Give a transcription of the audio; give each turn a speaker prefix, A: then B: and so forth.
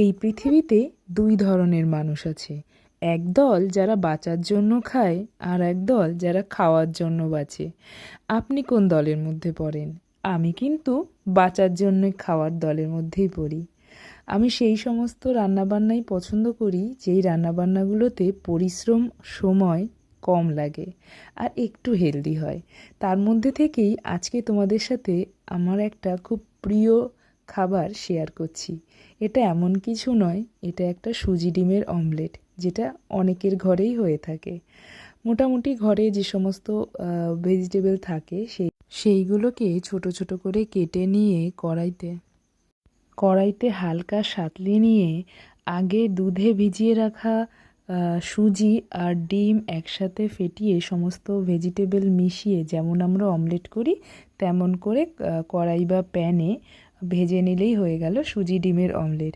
A: এই পৃথিবীতে দুই ধরনের মানুষ আছে। একদল যারা বাঁচার জন্য খায়, আর একদল যারা খাওয়ার জন্য বাঁচে। আপনি কোন দলের মধ্যে পড়েন? আমি কিন্তু বাঁচার জন্য খাওয়ার দলের মধ্যেই পড়ি। আমি সেই সমস্ত রান্নাবান্নাই পছন্দ করি যেই রান্নাবান্নাগুলোতে পরিশ্রম, সময় কম লাগে আর একটু হেলদি হয়। তার মধ্যে থেকেই আজকে তোমাদের সাথে আমার একটা খুব প্রিয় খাবার শেয়ার করছি। এটা এমন কিছু নয়, এটা একটা সুজি ডিমের অমলেট, যেটা অনেকের ঘরেই হয়ে থাকে। মোটামুটি ঘরে যে সমস্ত ভেজিটেবল থাকে সেইগুলোকে ছোট ছোট করে কেটে নিয়ে কড়াইতে হালকা সাঁতলে নিয়ে আগে দুধে ভিজিয়ে রাখা সুজি আর ডিম একসাথে ফেটিয়ে সমস্ত ভেজিটেবল মিশিয়ে যেমন আমরা অমলেট করি তেমন করে কড়াই বা প্যানে ভেজে নিলেই হয়ে গেল সুজি ডিমের অমলেট।